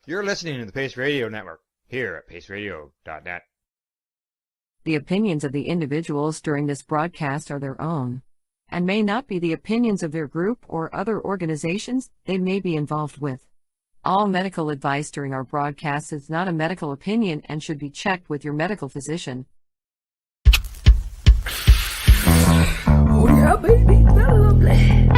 You're listening to the Pace Radio Network here at paceradio.net. The opinions of the individuals during this broadcast are their own and may not be the opinions of their group or other organizations they may be involved with. All medical advice during our broadcast is not a medical opinion and should be checked with your medical physician. Oh yeah, baby, that's lovely.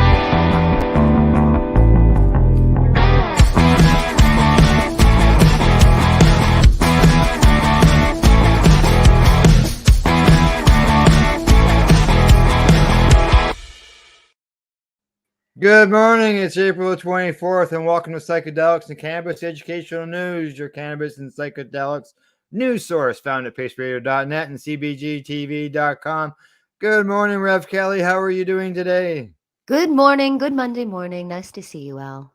Good morning, it's April 24th, and welcome to Psychedelics and Cannabis Educational News, your cannabis and psychedelics news source found at paceradio.net and cbgtv.com. Good morning, Rev Kelly. How are you doing today? Good morning. Good Monday morning. Nice to see you, Al.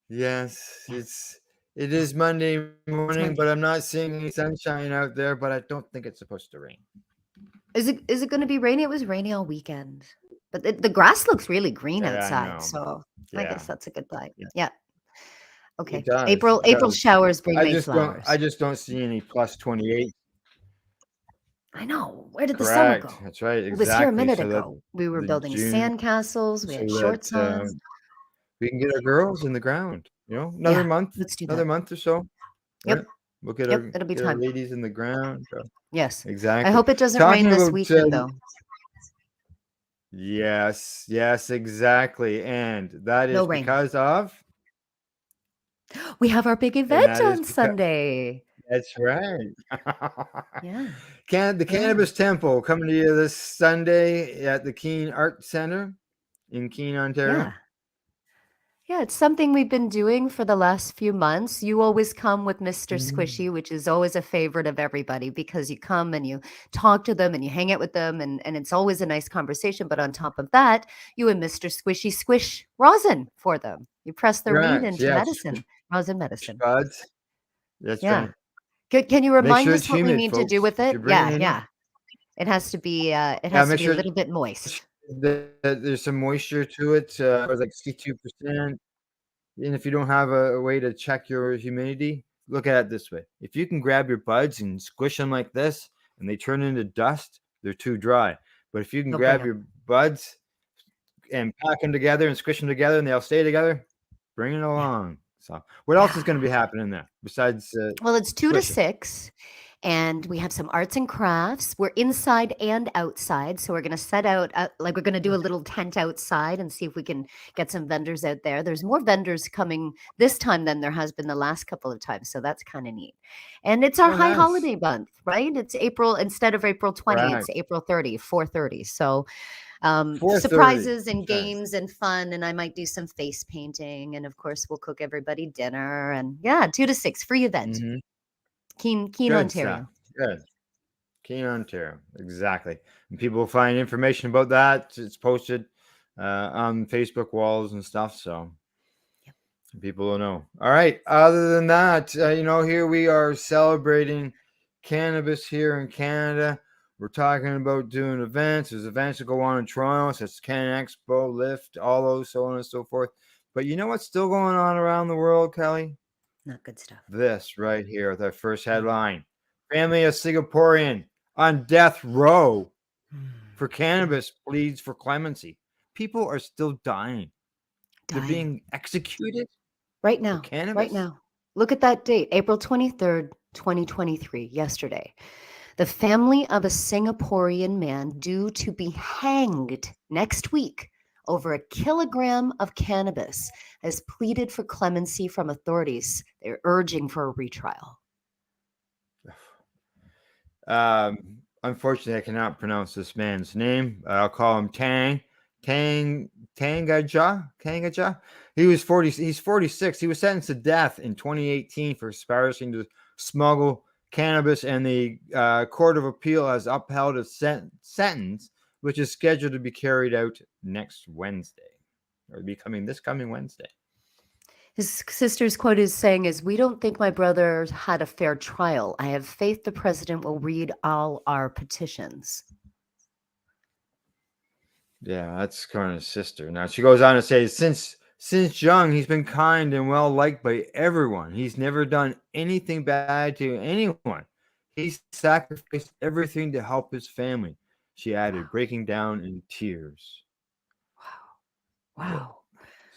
Yes, it is Monday morning, but I'm not seeing any sunshine out there, but I don't think it's supposed to rain. Is it going to be rainy? It was rainy all weekend. But the grass looks really green outside, so I guess that's a good thing. Yeah. Okay. It does. April showers bring May flowers. I just don't see any plus 28. I know. Where did the summer go? That's right. It was here a minute ago. We were building sandcastles. We had shorts on. We can get our girls in the ground. Another month. Let's do another that. month or so. Yep. Right? We'll get it'll be our time. ladies in the ground. Yes. Exactly. I hope it doesn't rain this weekend, though. Yes, exactly. And that is because of? We have our big event on Sunday. That's right. Yeah. The Cannabis Temple coming to you this Sunday at the Keene Art Center in Keene, Ontario. Yeah, it's something we've been doing for the last few months. You always come with Mr. Squishy, which is always a favorite of everybody because you come and you talk to them and you hang out with them and it's always a nice conversation. But on top of that, you and Mr. Squishy squish rosin for them. You press their weed into medicine, rosin medicine. Buds. That's right. Can you remind us what we need to do with it? Yeah. It has to be a little bit moist. There's some moisture to it. It was like 62%. And if you don't have a way to check your humidity, look at it this way. If you can grab your buds and squish them like this and they turn into dust, they're too dry. But if you can grab your buds and pack them together and squish them together and they'll stay together, bring it along. So what else is going to be happening there besides well, it's 2 to 6. And we have some arts and crafts. We're inside and outside. So we're going to set out, we're going to do a little tent outside and see if we can get some vendors out there. There's more vendors coming this time than there has been the last couple of times. So that's kind of neat. And it's our high holiday month, right? It's April, instead of April 20, it's April 30, 4:30. So surprises and games and fun. And I might do some face painting. And of course, we'll cook everybody dinner. And 2 to 6, free event. Mm-hmm. Keene, Ontario. Good. Keene, Ontario. Exactly. And people will find information about that. It's posted on Facebook walls and stuff. So people will know. All right. Other than that, here we are celebrating cannabis here in Canada. We're talking about doing events. There's events that go on in Toronto. So it's Can Expo, Lift, all those, so on and so forth. But you know what's still going on around the world, Kelly? Not good stuff. This right here with our first headline. Family of Singaporean on death row for cannabis pleads for clemency. People are still dying. They're being executed right now. Right now. Look at that date, April 23rd, 2023, yesterday. The family of a Singaporean man due to be hanged next week over a kilogram of cannabis has pleaded for clemency from authorities. They're urging for a retrial. Unfortunately, I cannot pronounce this man's name. I'll call him Tangaja. He's 46. He was sentenced to death in 2018 for conspiring to smuggle cannabis, and the Court of Appeal has upheld a sentence, which is scheduled to be carried out next Wednesday, or this coming Wednesday. His sister's quote is saying is, "We don't think my brother had a fair trial. I have faith the president will read all our petitions." Yeah, that's Connor's sister. Now, she goes on to say, since Since young, he's been kind and well liked by everyone. He's never done anything bad to anyone. He sacrificed everything to help his family, she Wow. added, breaking down in tears. Wow.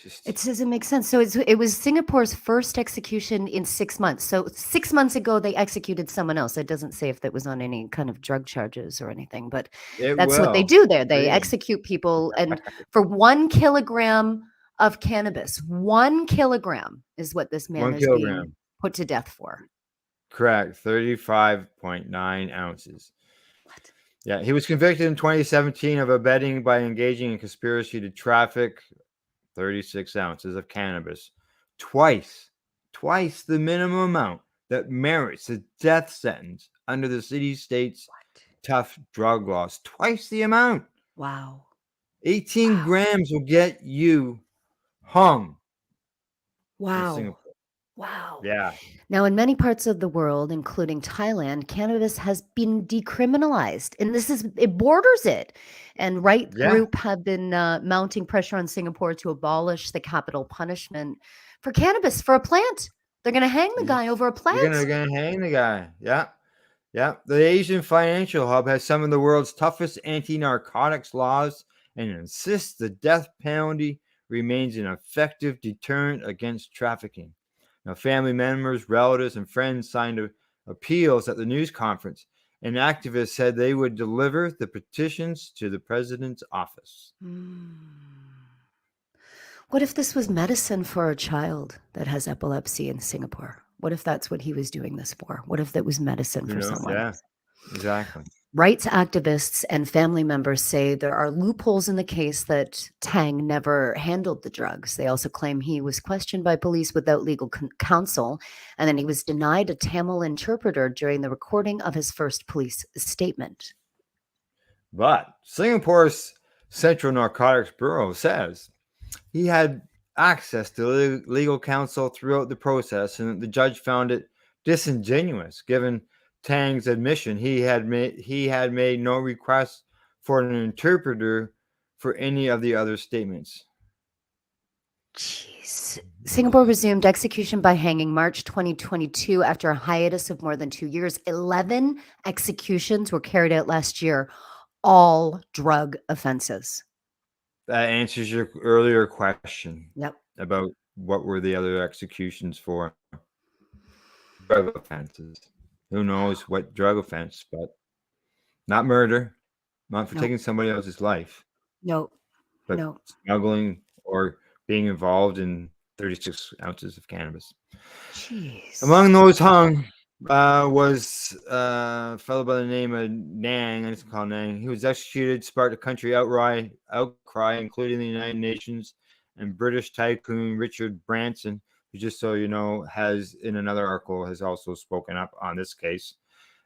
Just It doesn't make sense. So it was Singapore's first execution in 6 months. So 6 months ago, they executed someone else. It doesn't say if that was on any kind of drug charges or anything, but it that's what they will. do there. They Really. execute people, and for 1 kilogram of cannabis, 1 kilogram is what this man 1 is being kilogram. put to death for. Correct. 35.9 ounces. What? Yeah, he was convicted in 2017 of abetting by engaging in conspiracy to traffic 36 ounces of cannabis, twice the minimum amount that merits a death sentence under the city-state's tough drug laws. Twice the amount. Wow. 18 Wow. grams will get you hung in Wow. Singapore. Wow. Yeah. Now, in many parts of the world, including Thailand, cannabis has been decriminalized, and it borders it. And right Yeah. group have been mounting pressure on Singapore to abolish the capital punishment for cannabis for a plant. They're going to hang the guy over a You're plant. gonna hang the guy. Yeah. Yeah. The Asian financial hub has some of the world's toughest anti-narcotics laws and insists the death penalty remains an effective deterrent against trafficking. Now, family members, relatives, and friends signed appeals at the news conference, and activists said they would deliver the petitions to the president's office. What if this was medicine for a child that has epilepsy in Singapore? What if that's what he was doing this for? What if that was medicine for someone? Yeah, exactly. Rights activists and family members say there are loopholes in the case that Tang never handled the drugs. They also claim he was questioned by police without legal counsel, and then he was denied a Tamil interpreter during the recording of his first police statement. But Singapore's Central Narcotics Bureau says he had access to legal counsel throughout the process, and the judge found it disingenuous given Tang's admission he had made no request for an interpreter for any of the other statements. Jeez. Singapore resumed execution by hanging March 2022 after a hiatus of more than 2 years. 11 executions were carried out last year, all drug offenses. That answers your earlier question Yep. about what were the other executions for. Drug offenses. Who knows what drug offense, but not murder, not for Nope. taking somebody else's life, No, but no. smuggling or being involved in 36 ounces of cannabis. Jeez. Among those hung was a fellow by the name of Nang. I just call Nang. He was executed, sparked a country outcry, including the United Nations and British tycoon Richard Branson, who, just so you know, has in another article has also spoken up on this case.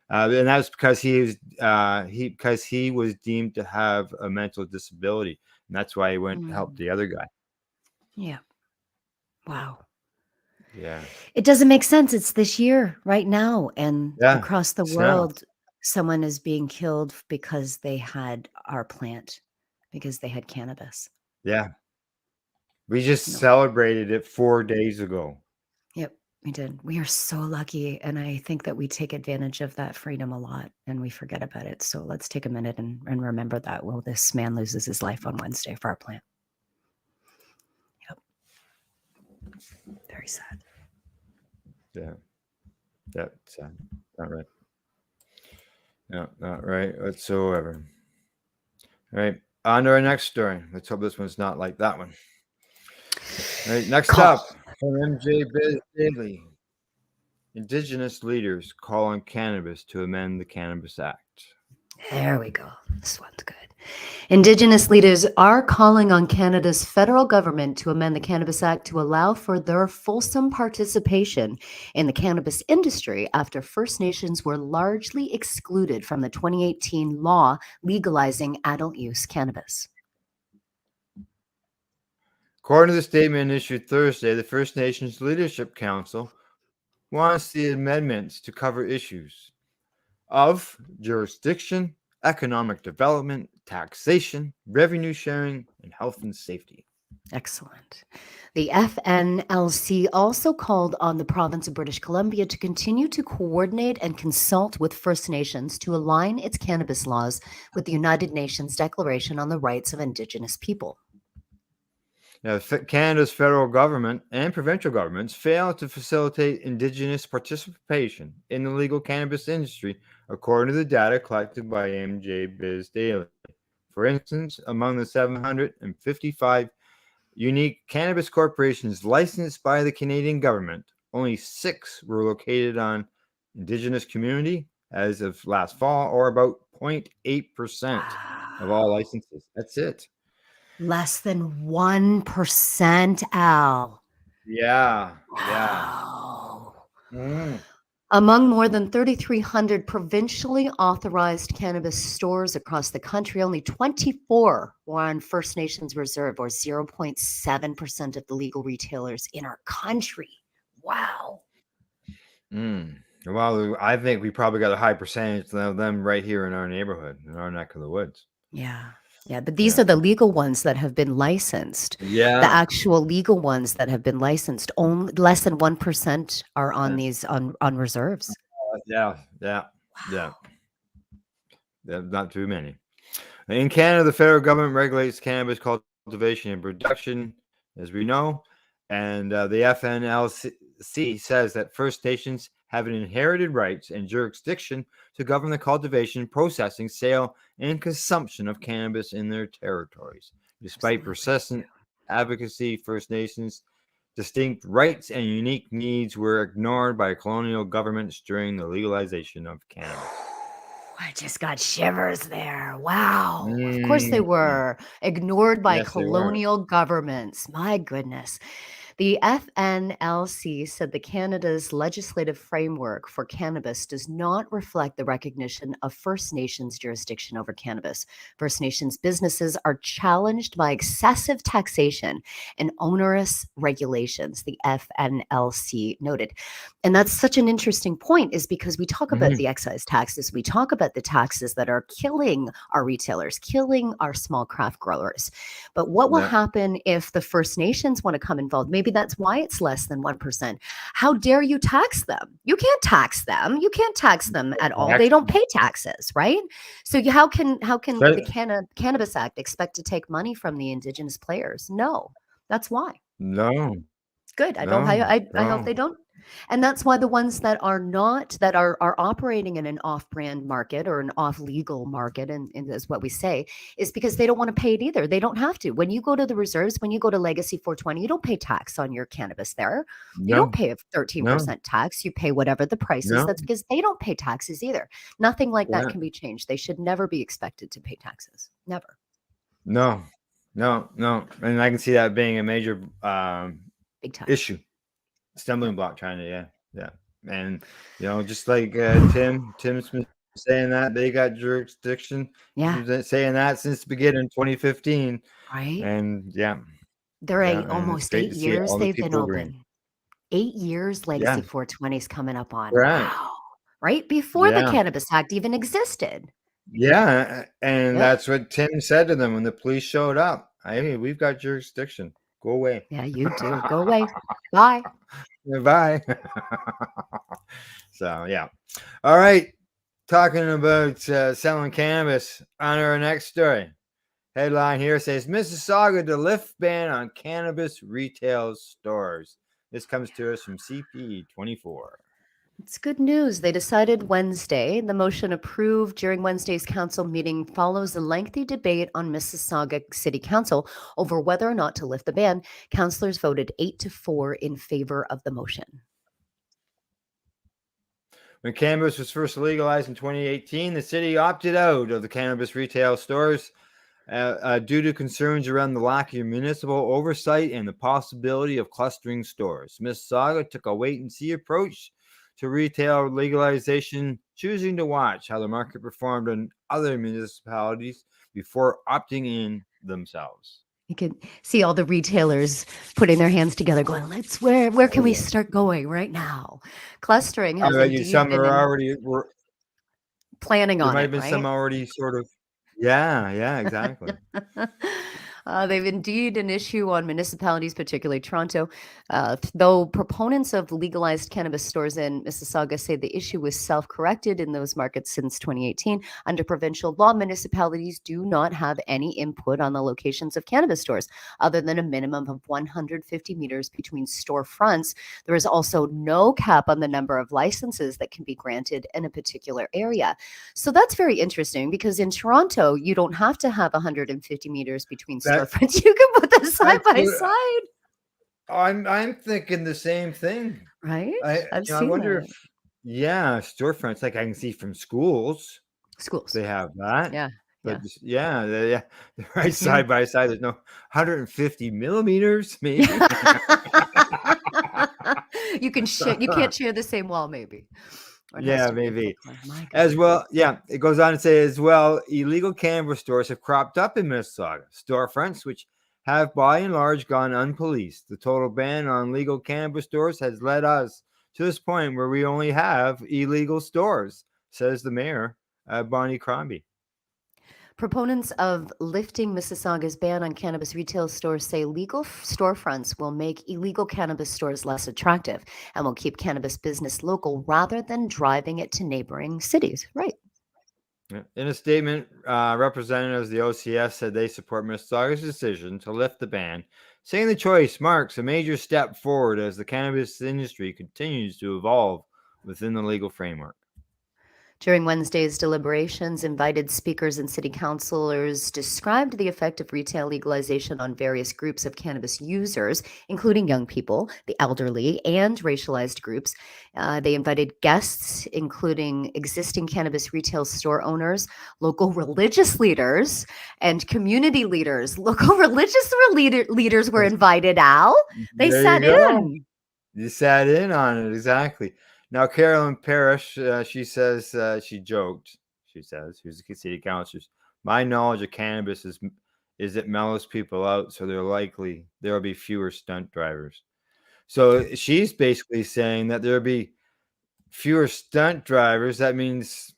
And that's because he was deemed to have a mental disability, and that's why he went to help the other guy. Yeah. Wow. Yeah. It doesn't make sense. It's this year, right now, and Yeah. across the It's now. world, someone is being killed because they had our plant, because they had cannabis. Yeah. We just No. celebrated it 4 days ago. Yep, we did. We are so lucky, and I think that we take advantage of that freedom a lot, and we forget about it. So let's take a minute and remember that while this man loses his life on Wednesday for our plant. Yep. Very sad. Yeah. That's sad. Not right. No, not right whatsoever. All right. On to our next story. Let's hope this one's not like that one. All right. Next up from MJ Bailey. Indigenous leaders call on cannabis to amend the Cannabis Act. There we go. This one's good. Indigenous leaders are calling on Canada's federal government to amend the Cannabis Act to allow for their fulsome participation in the cannabis industry after First Nations were largely excluded from the 2018 law legalizing adult use cannabis. According to the statement issued Thursday, the First Nations Leadership Council wants the amendments to cover issues of jurisdiction, economic development, taxation, revenue sharing, and health and safety. Excellent. The FNLC also called on the province of British Columbia to continue to coordinate and consult with First Nations to align its cannabis laws with the United Nations Declaration on the Rights of Indigenous People. Now, Canada's federal government and provincial governments failed to facilitate Indigenous participation in the legal cannabis industry, according to the data collected by MJ Biz Daily. For instance, among the 755 unique cannabis corporations licensed by the Canadian government, only 6 were located on Indigenous community as of last fall, or about 0.8% of all licenses. That's it. Less than 1%, Al. Yeah. Wow. Mm. Among more than 3,300 provincially authorized cannabis stores across the country, only 24 were on First Nations reserve, or 0.7% of the legal retailers in our country. Wow. Well, I think we probably got a high percentage of them right here in our neighborhood, in our neck of the woods. Yeah. Yeah. But these are the legal ones that have been licensed. Yeah. The actual legal ones that have been licensed, only less than 1% are on these on reserves. Yeah. Not too many. In Canada, the federal government regulates cannabis cultivation and production, as we know, and the FNLC says that First Nations have an inherited rights and jurisdiction to govern the cultivation, processing, sale, and consumption of cannabis in their territories. Despite persistent advocacy, First Nations' distinct rights and unique needs were ignored by colonial governments during the legalization of cannabis. I just got shivers there. Wow. Of course they were ignored by Yes, they were. colonial governments. My goodness. The FNLC said the Canada's legislative framework for cannabis does not reflect the recognition of First Nations jurisdiction over cannabis. First Nations businesses are challenged by excessive taxation and onerous regulations, the FNLC noted. And that's such an interesting point, is because we talk about the excise taxes, we talk about the taxes that are killing our retailers, killing our small craft growers. But what will happen if the First Nations want to come involved? Maybe that's why it's less than 1%. How dare you tax them? You can't tax them. You can't tax them at all. They don't pay taxes, right? So how can the Cannabis Act expect to take money from the Indigenous players? No, that's why. No. Good. I hope they don't. And that's why the ones that are not, that are operating in an off-brand market or an off-legal market, and is what we say, is because they don't want to pay it either. They don't have to. When you go to the reserves, when you go to Legacy 420, you don't pay tax on your cannabis there. You don't pay a 13% tax. You pay whatever the price is. That's because they don't pay taxes either. Nothing like that can be changed. They should never be expected to pay taxes. Never. No. And I can see that being a major Big time issue. Stumbling block, trying to and just like Tim's been saying that they got jurisdiction, saying that since the beginning in 2015, right? And they're almost 8 years they've been open. 8 years Legacy 420 is coming up on. Wow. Right before the Cannabis Act even existed. And that's what Tim said to them when the police showed up. Hey, we've got jurisdiction. Go away. Yeah, you do. Go away. Bye. Bye. So, all right. Talking about selling cannabis, on our next story. Headline here says Mississauga to lift ban on cannabis retail stores. This comes to us from CP24. It's good news. They decided Wednesday. The motion approved during Wednesday's council meeting follows a lengthy debate on Mississauga City Council over whether or not to lift the ban. Councillors voted 8-4 in favor of the motion. When cannabis was first legalized in 2018, the city opted out of the cannabis retail stores due to concerns around the lack of municipal oversight and the possibility of clustering stores. Mississauga took a wait-and-see approach to retail legalization, choosing to watch how the market performed in other municipalities before opting in themselves. You can see all the retailers putting their hands together going, where can we start going right now? Clustering has some are already planning on it, there might have been right? some already sort of, exactly. They've indeed an issue on municipalities, particularly Toronto. Though proponents of legalized cannabis stores in Mississauga say the issue was self-corrected in those markets since 2018. Under provincial law, municipalities do not have any input on the locations of cannabis stores, other than a minimum of 150 meters between storefronts. There is also no cap on the number of licenses that can be granted in a particular area. So that's very interesting because in Toronto, you don't have to have 150 meters between That storefronts. You can put them side that's by what side, I'm thinking the same thing. right? I've I seen wonder that. if yeah, storefronts like I can see from schools, Schools. they have that. Yeah. But Yeah. yeah, yeah, they're right side by side. There's no 150 millimeters, maybe. You can share, you can't share the same wall, maybe. Or it has Yeah, to be a maybe. thick one. My As goodness. well, yeah, it goes on to say as well, illegal cannabis stores have cropped up in Mississauga. Storefronts, which have by and large gone unpoliced. The total ban on legal cannabis stores has led us to this point where we only have illegal stores, says the mayor, Bonnie Crombie. Proponents of lifting Mississauga's ban on cannabis retail stores say legal storefronts will make illegal cannabis stores less attractive and will keep cannabis business local rather than driving it to neighboring cities. Right. Yeah. In a statement, representatives of the OCS said they support Mississauga's decision to lift the ban, saying the choice marks a major step forward as the cannabis industry continues to evolve within the legal framework. During Wednesday's deliberations, invited speakers and city councilors described the effect of retail legalization on various groups of cannabis users, including young people, the elderly, and racialized groups. They invited guests, including existing cannabis retail store owners, local religious leaders, and community leaders. Local religious leaders were invited, Al. They There you sat go. in. You sat in on it, exactly. Now, Carolyn Parrish, she says, she joked, she says, who's the city councilor, my knowledge of cannabis is it mellows people out, so there will be fewer stunt drivers. So she's basically saying that there'll be fewer stunt drivers. That means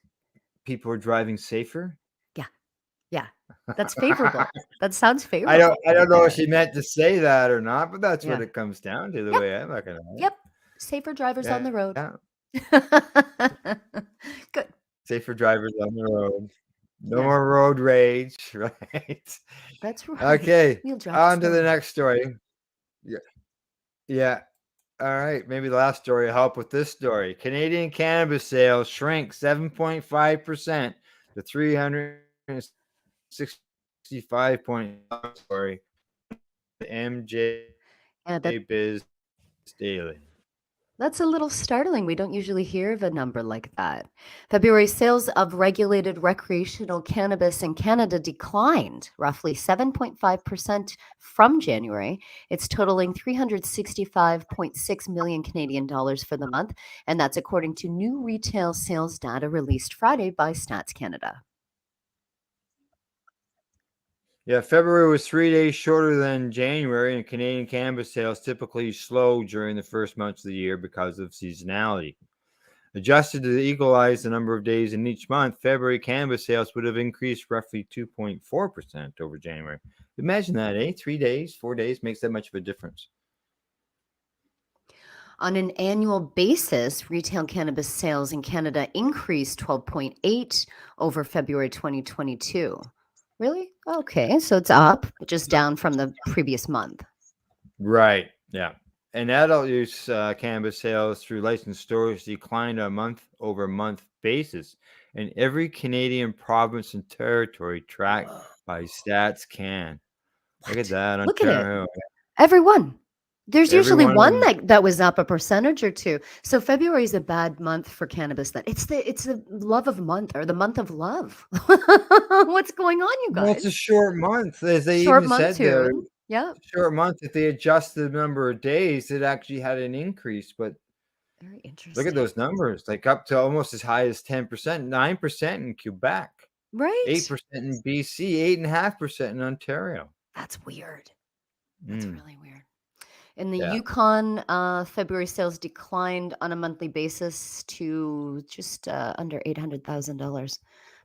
people are driving safer. Yeah, yeah. That's favorable. That sounds I favorable don't right know if there. she meant to say that or not, but that's what Yeah. it comes down to, the Yep. way I'm looking at it. Yep. Safer drivers on the road. Yeah. Good. Safer drivers on the road. No Yeah, more road rage, right? that's right. Okay, We'll drive on to the slower. next story. Yeah, yeah. All right, maybe the last story will help with this story. Canadian cannabis sales shrink 7.5% to 365 point. Sorry, MJ Yeah, Biz Daily. that's a little startling. We don't usually hear of a number like that. February sales of regulated recreational cannabis in Canada declined roughly 7.5% from January. It's totaling 365.6 million Canadian dollars for the month, and that's according to new retail sales data released Friday by Stats Canada. Yeah, February was 3 days shorter than January, and Canadian cannabis sales typically slow during the first months of the year because of seasonality. Adjusted to equalize the number of days in each month, February cannabis sales would have increased roughly 2.4% over January. Imagine that, eh? 3 days, 4 days makes that much of a difference. On an annual basis, retail cannabis sales in Canada increased 12.8 over February 2022. Really? Okay, so it's up, but just down from the previous month. Right, yeah. And adult use cannabis sales through licensed stores declined on a month-over-month basis in every Canadian province and territory tracked by Stats Can. Look at What? that, Look at it. Ontario. Everyone. There's usually Everyone one in that was up a percentage or two. So February is a bad month for cannabis. That it's the love of month or the month of love. What's going on, you well, it's a guys? short month, as they Short even said there. monsoon. Yep. Short month, if they adjust the number of days, it actually had an increase. But Very look at interesting. those numbers, like up to almost as high as 10%, 9% in Quebec, Right? 8% in BC, 8.5% in Ontario. That's weird. That's Mm, really weird. In the yeah. Yukon, February sales declined on a monthly basis to just under $800,000.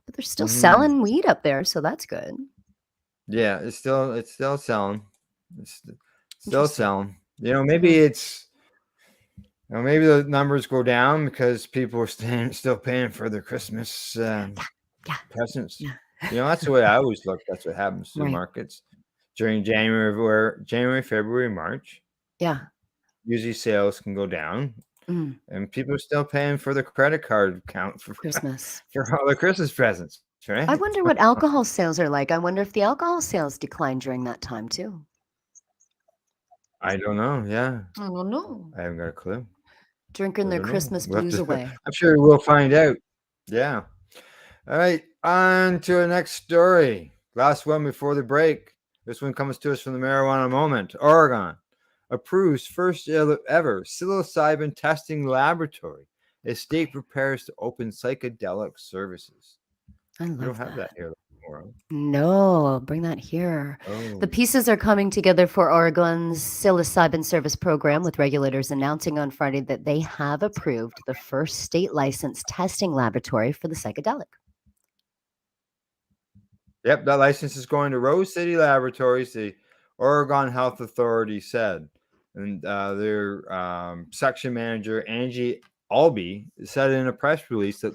But they're still Mhm. selling weed up there, so that's good. Yeah, it's still selling. It's still Interesting. selling. Maybe maybe the numbers go down because people are still paying for their Christmas Yeah, yeah, presents. yeah. That's the way I always look. That's what happens to the Right. markets during January, February, March. Yeah. Usually sales can go down, Mm, and people are still paying for the credit card account for Christmas. for all the Christmas presents, I right? wonder what alcohol sales are like. I wonder if the alcohol sales declined during that time too. I don't know. Yeah, I don't know. I haven't got a clue. Drinking I their don't know. Christmas We'll have blues to. away. I'm sure we'll find out. Yeah. All right. On to the next story. Last one before the break. This one comes to us from the Marijuana Moment. Oregon approves first ever psilocybin testing laboratory as state prepares to open psychedelic services. I We don't love have that that. here anymore. No, bring that here. The Oh. pieces are coming together for Oregon's psilocybin service program, with regulators announcing on Friday that they have approved the first state licensed testing laboratory for the psychedelic. Yep, that license is going to Rose City Laboratories, the Oregon Health Authority said. And their section manager, Angie Albee, said in a press release that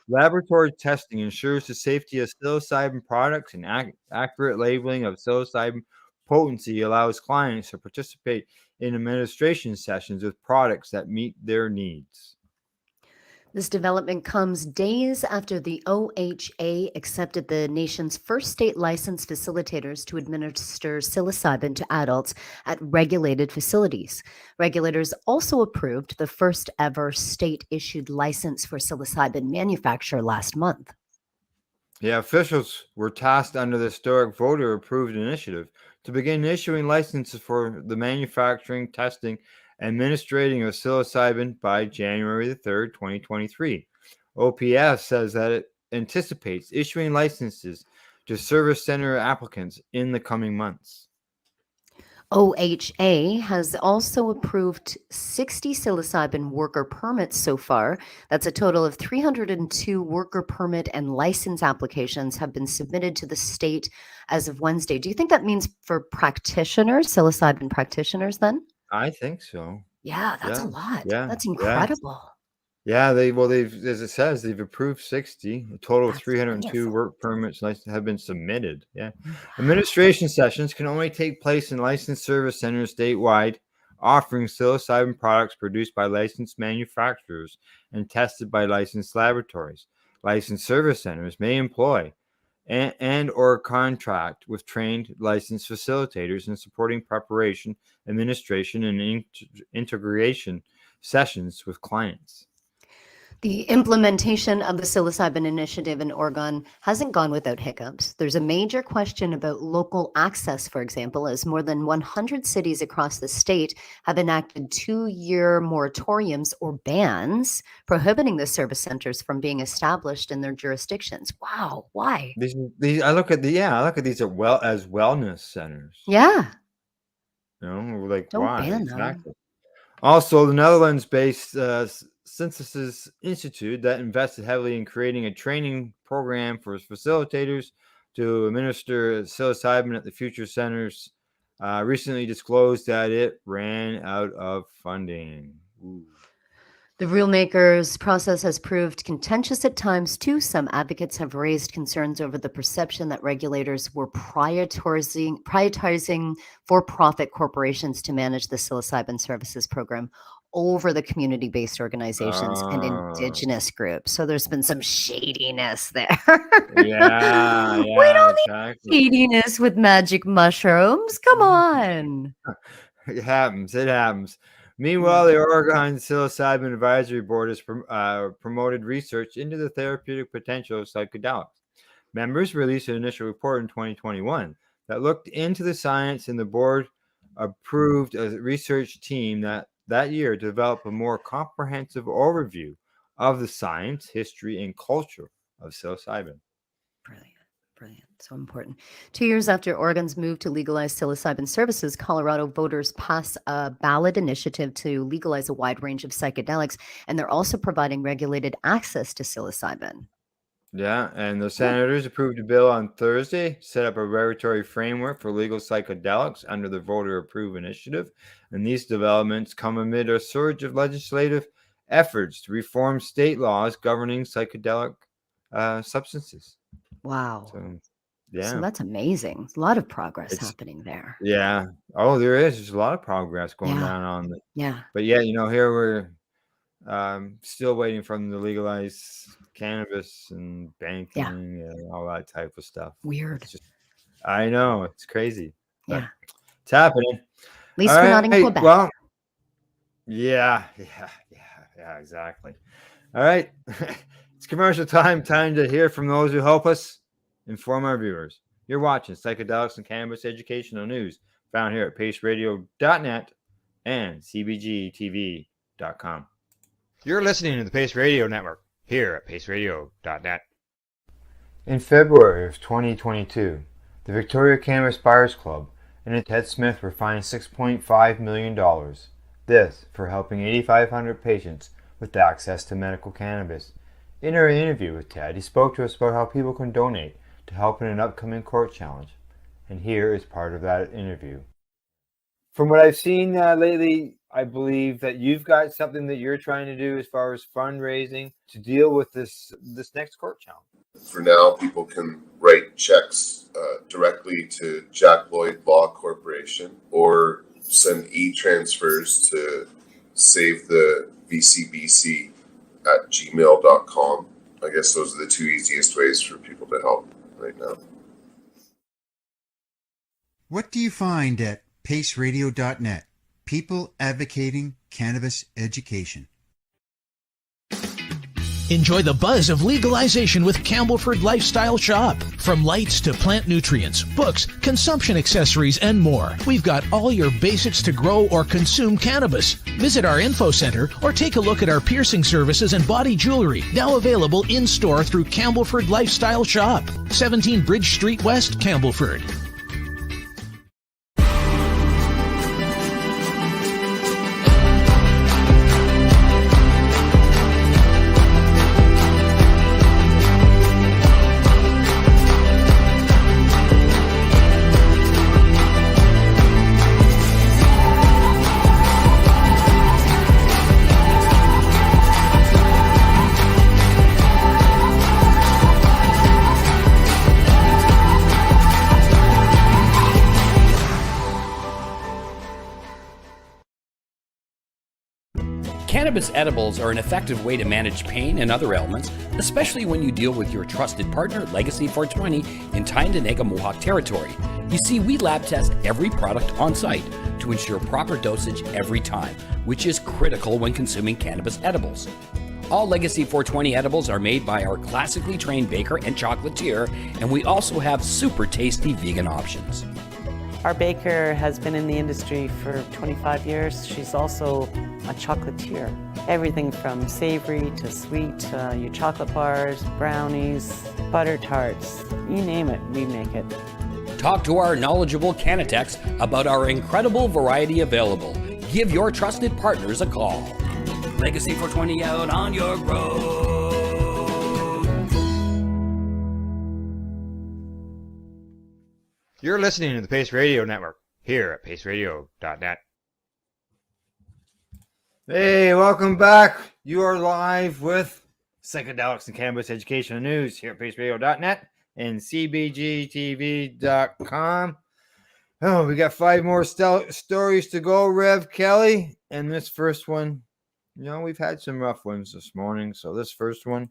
laboratory testing ensures the safety of psilocybin products and accurate labeling of psilocybin potency allows clients to participate in administration sessions with products that meet their needs. This development comes days after the OHA accepted the nation's first state licensed facilitators to administer psilocybin to adults at regulated facilities. Regulators also approved the first ever state issued license for psilocybin manufacture last month. Yeah, officials were tasked under the historic voter approved initiative to begin issuing licenses for the manufacturing, testing, and administrating of psilocybin by January the 3rd, 2023. OPS says that it anticipates issuing licenses to service center applicants in the coming months. OHA has also approved 60 psilocybin worker permits so far. That's a total of 302 worker permit and license applications have been submitted to the state as of Wednesday. Do you think that means for practitioners, psilocybin practitioners then? I think so. Yeah, that's a Yeah, lot. yeah, That's yeah. incredible. Yeah, they've as it says, they've approved 60. A total of That's 302 wonderful. work permits have been submitted. Yeah. Wow. Administration sessions can only take place in licensed service centers statewide, offering psilocybin products produced by licensed manufacturers and tested by licensed laboratories. Licensed service centers may employ and or contract with trained licensed facilitators in supporting preparation, administration, and integration sessions with clients. The implementation of the psilocybin initiative in Oregon hasn't gone without hiccups. There's a major question about local access, for example, as more than 100 cities across the state have enacted 2-year moratoriums or bans prohibiting the service centers from being established in their jurisdictions. Wow, why? These I look at these as wellness centers. Yeah, Like don't why ban them. exactly? Also, the Netherlands-based Synthesis Institute that invested heavily in creating a training program for facilitators to administer psilocybin at the future centers recently disclosed that it ran out of funding. Ooh. The rulemaker's process has proved contentious at times, too. Some advocates have raised concerns over the perception that regulators were prioritizing for-profit corporations to manage the psilocybin services program over the community-based organizations and Oh, Indigenous groups. So there's been some shadiness there. yeah, We yeah, don't exactly. need shadiness with magic mushrooms. Come on. It happens. It happens. Yeah. Meanwhile, the Oregon Psilocybin Advisory Board has promoted research into the therapeutic potential of psychedelics. Members released an initial report in 2021 that looked into the science, and the board approved a research team that year to develop a more comprehensive overview of the science, history, and culture of psilocybin. Brilliant. Brilliant. So important. 2 years after Oregon's move to legalize psilocybin services, Colorado voters pass a ballot initiative to legalize a wide range of psychedelics, and they're also providing regulated access to psilocybin. Yeah, and the senators approved a bill on Thursday, set up a regulatory framework for legal psychedelics under the Voter Approve initiative. And these developments come amid a surge of legislative efforts to reform state laws governing psychedelic substances. Wow. So, So yeah, that's amazing. A lot of progress it's happening there. yeah. Oh, there is. There's a lot of progress going Yeah. down on it. Yeah. But yeah, here we're still waiting for them to legalize cannabis and Yeah. banking and all that type of stuff. Weird. It's just, I know it's crazy, but Yeah. it's happening. At All least we're not in right. Quebec. Well, yeah, exactly. All right. It's commercial time. Time to hear from those who help us inform our viewers. You're watching Psychedelics and Cannabis Educational News, found here at paceradio.net and cbgtv.com. You're listening to the Pace Radio Network here at paceradio.net. In February of 2022, the Victoria Cannabis Buyers Club and Ted Smith were fined $6.5 million. This for helping 8,500 patients with access to medical cannabis. In our interview with Ted, he spoke to us about how people can donate to help in an upcoming court challenge. And here is part of that interview. From what I've seen lately, I believe that you've got something that you're trying to do as far as fundraising to deal with this next court challenge. For now, people can write checks directly to Jack Lloyd Law Corporation or send e-transfers to save the VCBC at gmail.com. I guess those are the two easiest ways for people to help right now. What do you find at paceradio.net? People advocating cannabis education. Enjoy the buzz of legalization with Campbellford Lifestyle Shop. From lights to plant nutrients, books, consumption accessories, and more, we've got all your basics to grow or consume cannabis. Visit our info center or take a look at our piercing services and body jewelry, now available in-store through Campbellford Lifestyle Shop, 17 Bridge Street West, Campbellford. Cannabis edibles are an effective way to manage pain and other ailments, especially when you deal with your trusted partner, Legacy 420, in Tyendinaga Mohawk territory. You see, we lab test every product on site to ensure proper dosage every time, which is critical when consuming cannabis edibles. All Legacy 420 edibles are made by our classically trained baker and chocolatier, and we also have super tasty vegan options. Our baker has been in the industry for 25 years. She's also a chocolatier. Everything from savory to sweet, your chocolate bars, brownies, butter tarts, you name it, we make it. Talk to our knowledgeable Cannatex about our incredible variety available. Give your trusted partners a call. Legacy 420 out on your road. You're listening to the Pace Radio Network here at paceradio.net. Hey, welcome back. You are live with Psychedelics and Cannabis Educational News here at paceradio.net and cbgtv.com. Oh, we got 5 more stories to go, Rev Kelly. And this first one, we've had some rough ones this morning. So this first one,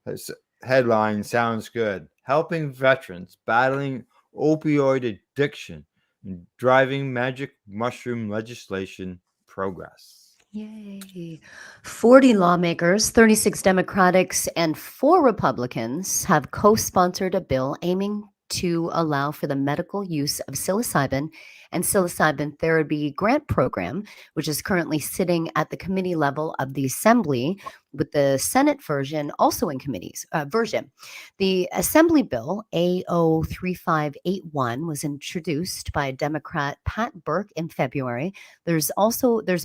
this headline sounds good. Helping veterans battling opioid addiction and driving magic mushroom legislation progress. Yay. 40 lawmakers, 36 Democrats, and 4 Republicans have co-sponsored a bill aiming to allow for the medical use of psilocybin and psilocybin therapy grant program, which is currently sitting at the committee level of the Assembly, with the Senate version also in committees version. The Assembly bill AO3581 was introduced by Democrat Pat Burke in February. There's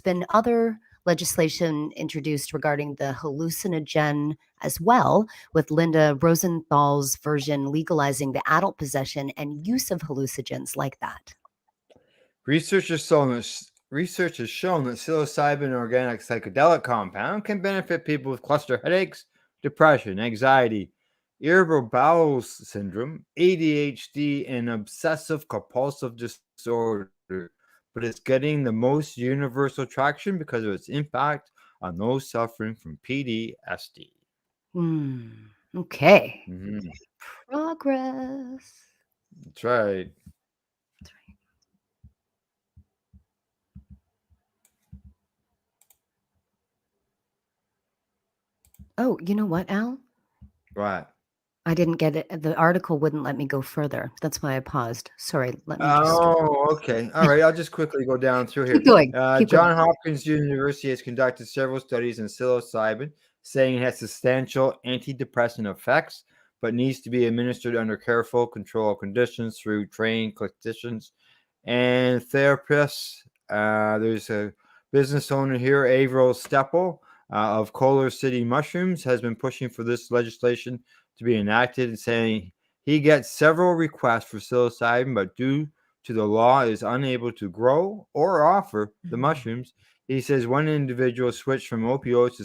been other legislation introduced regarding the hallucinogen as well, with Linda Rosenthal's version legalizing the adult possession and use of hallucinogens like that. Research has shown that psilocybin, an organic psychedelic compound, can benefit people with cluster headaches, depression, anxiety, irritable bowel syndrome, ADHD, and obsessive compulsive disorder. But it's getting the most universal traction because of its impact on those suffering from PTSD. Okay. Mhm. Progress. That's right. Oh, you know what, Al? Right. I didn't get it. The article wouldn't let me go further. That's why I paused. Sorry. Let me just Oh, okay. All right. I'll just quickly go down through here. keep going. Keep going. Johns Hopkins University has conducted several studies in psilocybin, saying it has substantial antidepressant effects, but needs to be administered under careful control conditions through trained clinicians and therapists. There's a business owner here, Averill Steppel, of Kohler City Mushrooms, has been pushing for this legislation to be enacted and saying he gets several requests for psilocybin, but due to the law is unable to grow or offer the mushrooms. He says one individual switched from opioids to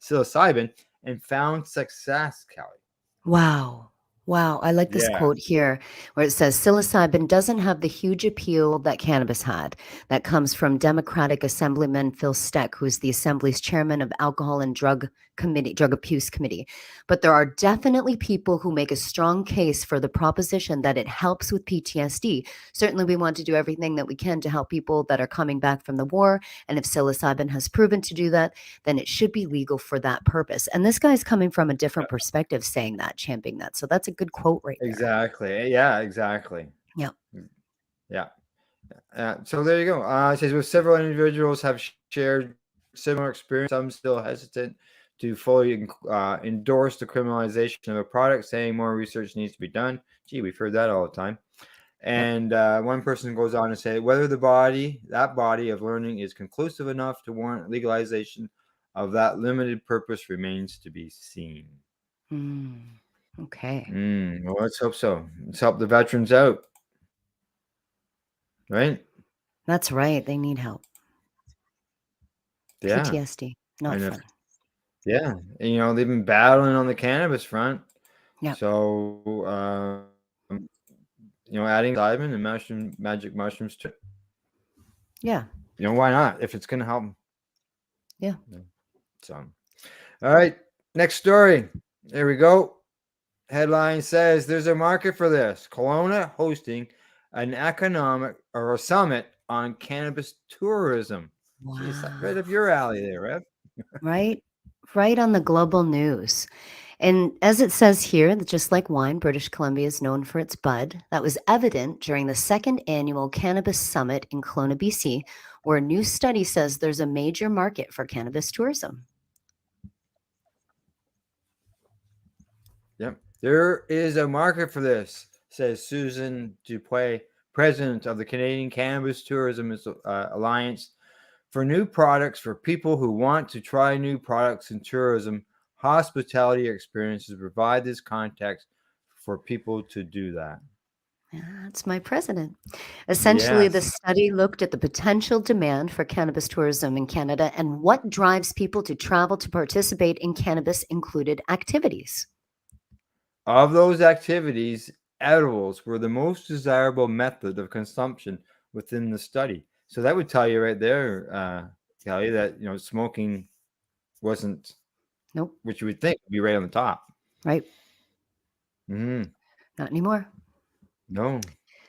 psilocybin and found success, Kelly. Wow. Wow. I like this Yeah. quote here where it says psilocybin doesn't have the huge appeal that cannabis had. That comes from Democratic Assemblyman Phil Steck, who is the Assembly's chairman of Alcohol and Drug Abuse Committee. But there are definitely people who make a strong case for the proposition that it helps with PTSD. Certainly, we want to do everything that we can to help people that are coming back from the war. And if psilocybin has proven to do that, then it should be legal for that purpose. And this guy's coming from a different perspective, saying that, championing that. So that's a good quote right there. Exactly. Yeah, exactly. Yeah. Yeah. So there you go. It says with several individuals have shared similar experience, some still hesitant to fully endorse the criminalization of a product, saying more research needs to be done. Gee, we've heard that all the time. And one person goes on to say whether that body of learning is conclusive enough to warrant legalization of that limited purpose remains to be seen. Okay. Well, let's hope so. Let's help the veterans out. Right? That's right. They need help. Yeah. PTSD. Not fun. Yeah. And, they've been battling on the cannabis front. Yeah. So, adding psilocybin and magic mushrooms too. Yeah. Why not? If it's going to help them. Yeah. So, all right. Next story. There we go. Headline says there's a market for this. Kelowna hosting an economic or a summit on cannabis tourism. Wow. Jeez, that's right up your alley there, Rev. Right on the global news. And as it says here, that just like wine, British Columbia is known for its bud. That was evident during the second annual Cannabis Summit in Kelowna, BC, where a new study says there's a major market for cannabis tourism. Yep. There is a market for this, says Susan Dupuy, president of the Canadian Cannabis Tourism Alliance, for new products for people who want to try new products in tourism. Hospitality experiences provide this context for people to do that. That's my president. Essentially, Yes. the study looked at the potential demand for cannabis tourism in Canada and what drives people to travel to participate in cannabis-included activities. Of those activities, edibles were the most desirable method of consumption within the study. So that would tell you right there, Kelly, that smoking wasn't. Nope. Which you would think would be right on the top. Right. Mm-hmm. Not anymore. No.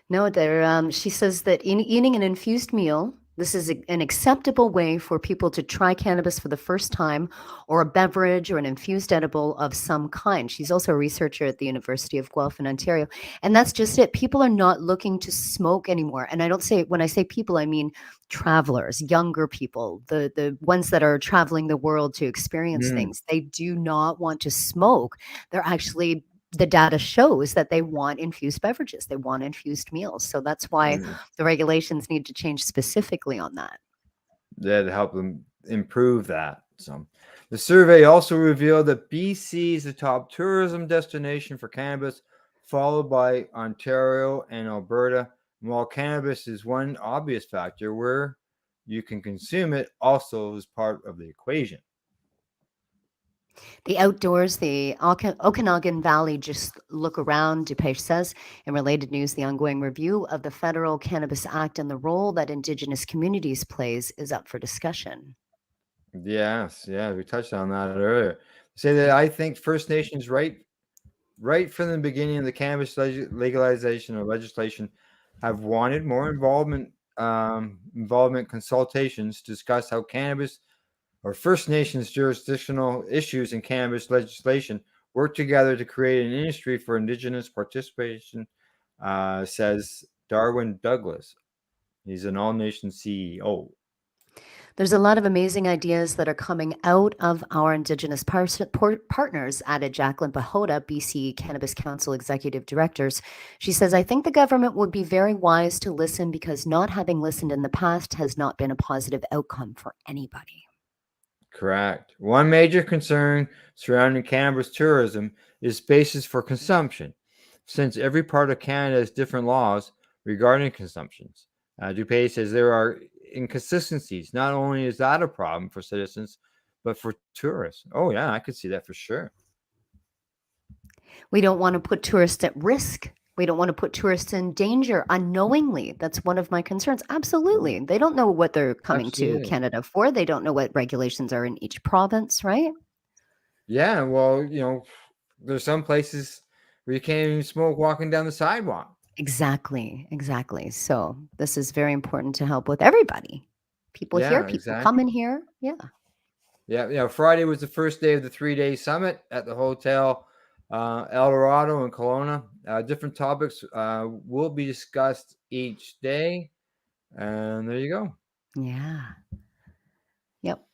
No, she says that eating an infused meal, this is an acceptable way for people to try cannabis for the first time, or a beverage or an infused edible of some kind. She's also a researcher at the University of Guelph in Ontario. And that's just it. People are not looking to smoke anymore. And when I say people, I mean travelers, younger people, the ones that are traveling the world to experience things. They do not want to smoke. They're actually, the data shows that they want infused beverages. They want infused meals. So that's why the regulations need to change specifically on that. that help them improve that. So the survey also revealed that BC is the top tourism destination for cannabis, followed by Ontario and Alberta. And while cannabis is one obvious factor, where you can consume it also is part of the equation. The outdoors, the Okanagan Valley, just look around, DuPage says. In related news, the ongoing review of the Federal Cannabis Act and the role that Indigenous communities plays is up for discussion. Yes, yeah, we touched on that earlier. Say that I think First Nations right from the beginning of the cannabis legalization or legislation have wanted more involvement consultations to discuss how cannabis or First Nations jurisdictional issues in cannabis legislation work together to create an industry for Indigenous participation, says Darwin Douglas. He's an all-nation CEO. There's a lot of amazing ideas that are coming out of our Indigenous partners, added Jacqueline Bahota, BC Cannabis Council Executive Directors. She says, I think the government would be very wise to listen because not having listened in the past has not been a positive outcome for anybody. Correct. One major concern surrounding cannabis tourism is spaces for consumption, since every part of Canada has different laws regarding consumptions. DuPage says there are inconsistencies. Not only is that a problem for citizens, but for tourists. Oh, yeah, I could see that for sure. We don't want to put tourists at risk. We don't want to put tourists in danger unknowingly. That's one of my concerns. Absolutely. They don't know what they're coming to Canada for. They don't know what regulations are in each province, right? Yeah, well, there's some places where you can't even smoke walking down the sidewalk. Exactly. So this is very important to help with everybody. People here, people coming here. Yeah. Yeah. Friday was the first day of the 3-day summit at the Hotel El Dorado in Kelowna. Different topics will be discussed each day. And there you go. Yeah. Yep.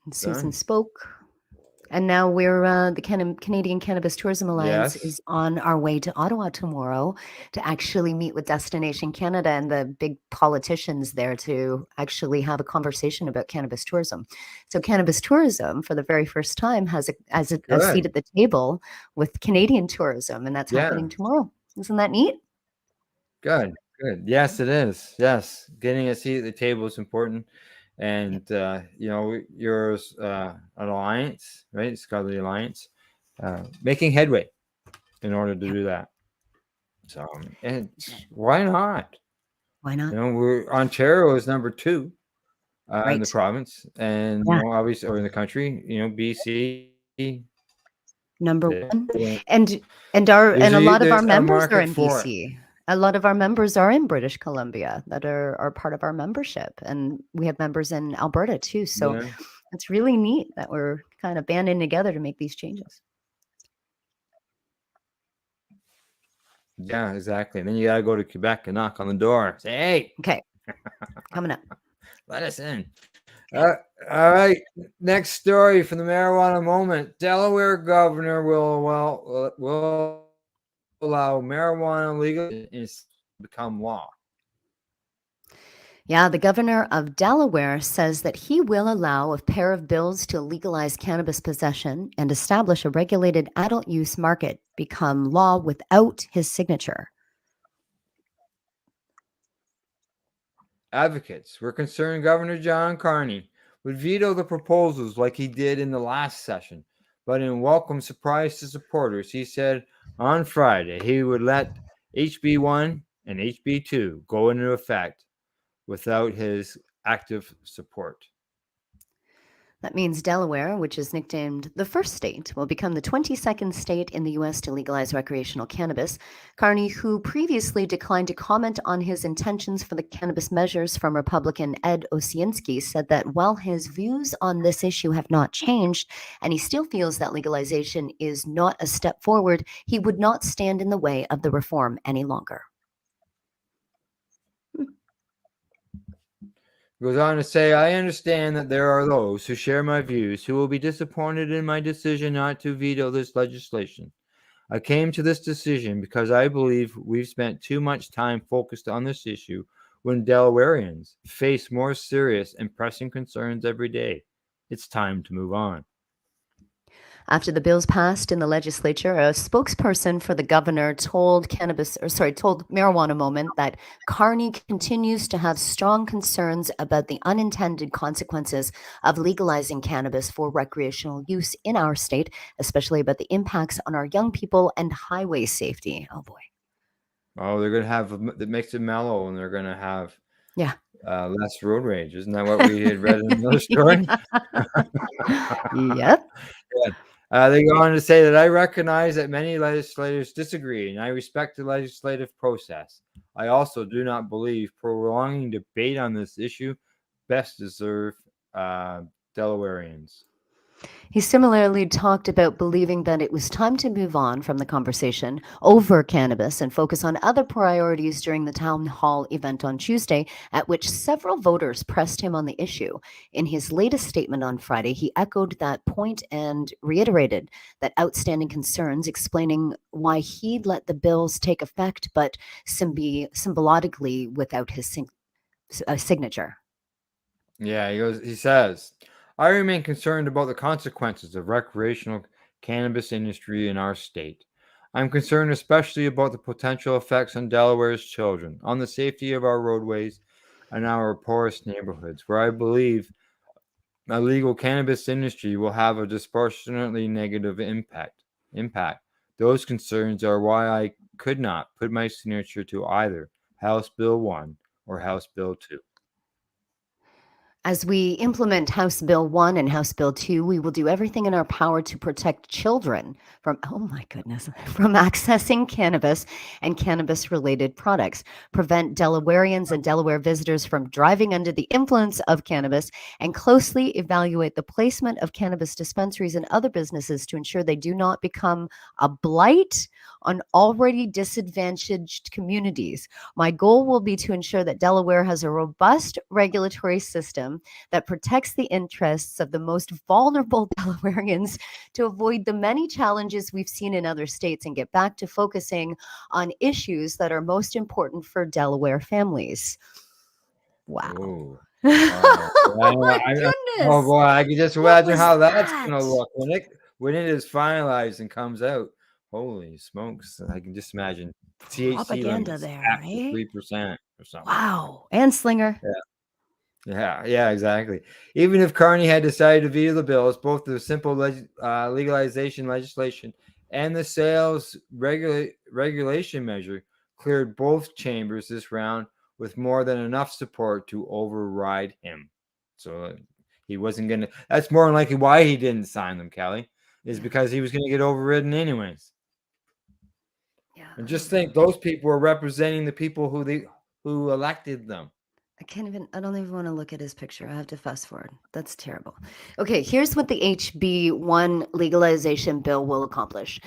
And Susan spoke. And now we're the Canadian Cannabis Tourism Alliance is on our way to Ottawa tomorrow to actually meet with Destination Canada and the big politicians there to actually have a conversation about cannabis tourism. So cannabis tourism, for the very first time, has a seat at the table with Canadian tourism, and that's happening tomorrow. Isn't that neat? Good. Yes, it is. Yes, getting a seat at the table is important. And, you're an alliance, right? Scholarly Alliance, making headway in order to do that. So, and why not? Why not? Ontario is number 2 in the province, and obviously, or in the country. BC number 1, and a lot of our members are in BC. A lot of our members are in British Columbia that are part of our membership, and we have members in Alberta too. So it's really neat that we're kind of banding together to make these changes. Yeah, exactly. And then you got to go to Quebec and knock on the door. Say, hey, okay, coming up. Let us in. All right. Next story from the marijuana moment. Delaware governor will allow marijuana legal is become law. Yeah, the governor of Delaware says that he will allow a pair of bills to legalize cannabis possession and establish a regulated adult use market become law without his signature. Advocates were concerned Governor John Carney would veto the proposals like he did in the last session, but in welcome surprise to supporters, he said on Friday he would let HB 1 and HB 2 go into effect without his active support. That means Delaware, which is nicknamed the first state, will become the 22nd state in the U.S. to legalize recreational cannabis. Carney, who previously declined to comment on his intentions for the cannabis measures from Republican Ed Osienski, said that while his views on this issue have not changed, and he still feels that legalization is not a step forward, he would not stand in the way of the reform any longer. Goes on to say, I understand that there are those who share my views who will be disappointed in my decision not to veto this legislation. I came to this decision because I believe we've spent too much time focused on this issue when Delawareans face more serious and pressing concerns every day. It's time to move on. After the bills passed in the legislature, a spokesperson for the governor told told Marijuana Moment that Carney continues to have strong concerns about the unintended consequences of legalizing cannabis for recreational use in our state, especially about the impacts on our young people and highway safety. Oh boy. Oh, they're going to have that makes it mellow, and they're going to have Yeah. less road rage. Isn't that what we had read in another story? Yep. Yeah. They go on to say that I recognize that many legislators disagree, and I respect the legislative process. I also do not believe prolonging debate on this issue best deserve Delawareans. He similarly talked about believing that it was time to move on from the conversation over cannabis and focus on other priorities during the town hall event on Tuesday, at which several voters pressed him on the issue. In his latest statement on Friday, he echoed that point and reiterated that outstanding concerns, explaining why he'd let the bills take effect, but symbolically without his signature. Yeah, he says, I remain concerned about the consequences of recreational cannabis industry in our state. I'm concerned especially about the potential effects on Delaware's children, on the safety of our roadways and our poorest neighborhoods, where I believe a legal cannabis industry will have a disproportionately negative impact. Those concerns are why I could not put my signature to either House Bill 1 or House Bill 2. As we implement House Bill 1 and House Bill 2, we will do everything in our power to protect children from, oh my goodness, from accessing cannabis and cannabis-related products, prevent Delawareans and Delaware visitors from driving under the influence of cannabis, and closely evaluate the placement of cannabis dispensaries and other businesses to ensure they do not become a blight on already disadvantaged communities. My goal will be to ensure that Delaware has a robust regulatory system that protects the interests of the most vulnerable Delawareans to avoid the many challenges we've seen in other states and get back to focusing on issues that are most important for Delaware families. Wow. Ooh. Oh my Oh goodness. boy, I can just What imagine was how that's that? gonna look when it is finalized and comes out. Holy smokes! I can just imagine THC Propaganda limits there, capped eh? at 3% or something. Wow. And Slinger. Yeah, exactly. Even if Carney had decided to veto the bills, both the simple legalization legislation and the sales regulation measure cleared both chambers this round with more than enough support to override him. So he wasn't going to. That's more than likely why he didn't sign them, Kelly, is because he was going to get overridden anyways. Yeah. And just think, those people were representing the people who elected them. I don't even want to look at his picture. I have to fast forward. That's terrible. Okay, here's what the HB1 legalization bill will accomplish.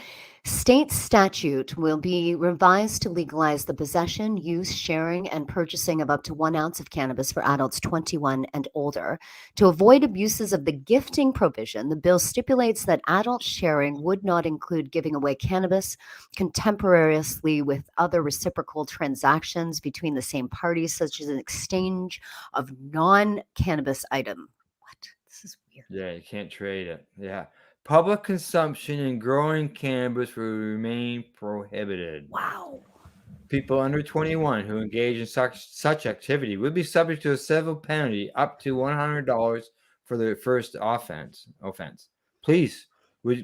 State statute will be revised to legalize the possession, use, sharing, and purchasing of up to 1 ounce of cannabis for adults 21 and older. To avoid abuses of the gifting provision, the bill stipulates that adult sharing would not include giving away cannabis contemporaneously with other reciprocal transactions between the same parties, such as an exchange of non-cannabis item. What? This is weird. Yeah, you can't trade it. Yeah. Public consumption and growing cannabis will remain prohibited. Wow. People under 21 who engage in such activity would be subject to a civil penalty up to $100 for their first offense. Police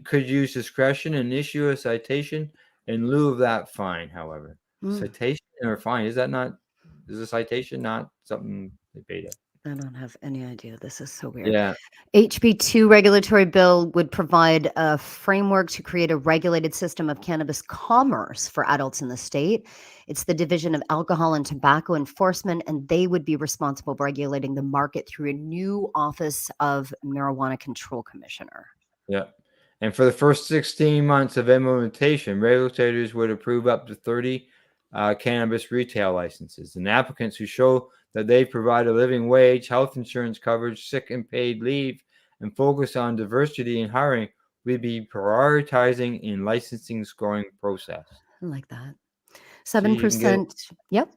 could use discretion and issue a citation in lieu of that fine, however. Citation or fine, is a citation not something they paid it? I don't have any idea. This is so weird. Yeah. HB2 regulatory bill would provide a framework to create a regulated system of cannabis commerce for adults in the state. It's the Division of Alcohol and Tobacco Enforcement, and they would be responsible for regulating the market through a new Office of Marijuana Control Commissioner. Yeah. And for the first 16 months of implementation, regulators would approve up to 30 cannabis retail licenses. And applicants who show that they provide a living wage, health insurance coverage, sick and paid leave, and focus on diversity in hiring will be prioritizing in licensing scoring process. I like that. So you can 7%. Yep.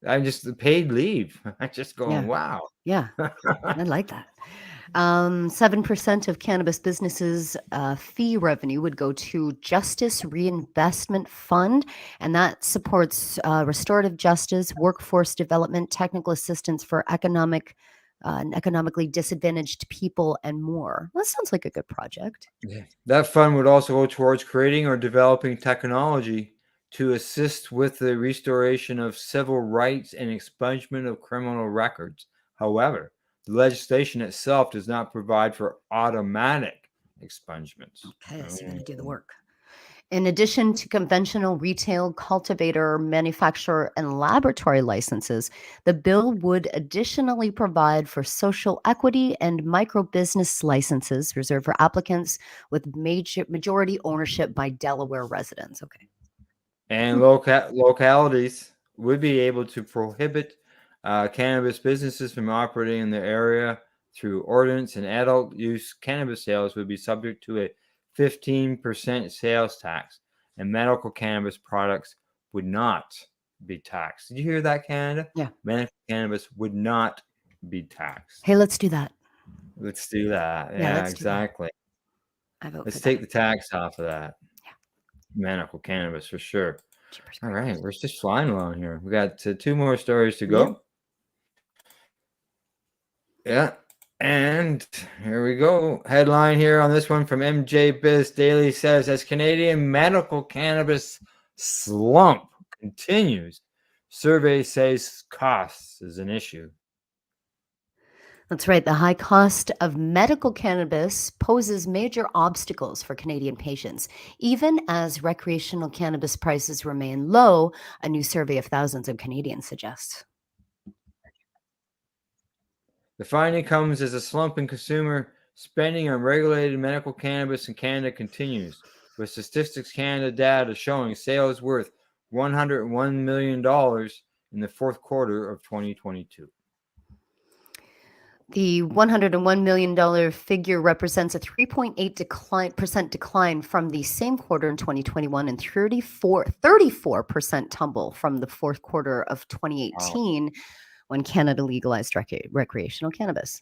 I'm just the paid leave. I'm just going, Yeah. wow. Yeah, I like that. 7% of cannabis businesses' fee revenue would go to Justice Reinvestment Fund, and that supports restorative justice, workforce development, technical assistance for economically disadvantaged people, and more. That sounds like a good project. Yeah. That fund would also go towards creating or developing technology to assist with the restoration of civil rights and expungement of criminal records. However, the legislation itself does not provide for automatic expungements. Okay, so you're going to do the work. In addition to conventional retail, cultivator, manufacturer, and laboratory licenses, the bill would additionally provide for social equity and micro business licenses reserved for applicants with majority ownership by Delaware residents. Okay. And localities would be able to prohibit cannabis businesses from operating in their area through ordinance, and adult use cannabis sales would be subject to a 15% sales tax, and medical cannabis products would not be taxed. Did you hear that, Canada? Yeah. Medical cannabis would not be taxed. Hey, let's do that. Let's do that. Yeah, Yeah, let's do that. exactly. I vote Let's for take that. the tax off of that. Yeah. Medical cannabis for sure. Jeepers All creepers. right, we're just flying along here. We got 2 more stories to Yep. go. Yeah, and here we go. Headline here on this one from MJ Biz Daily says, as Canadian medical cannabis slump continues, survey says costs is an issue. That's right. The high cost of medical cannabis poses major obstacles for Canadian patients. Even as recreational cannabis prices remain low, a new survey of thousands of Canadians suggests. The finding comes as a slump in consumer spending on regulated medical cannabis in Canada continues, with Statistics Canada data showing sales worth $101 million in the fourth quarter of 2022. The $101 million figure represents a 3.8% decline from the same quarter in 2021 and 34% tumble from the fourth quarter of 2018 when Canada legalized recreational cannabis.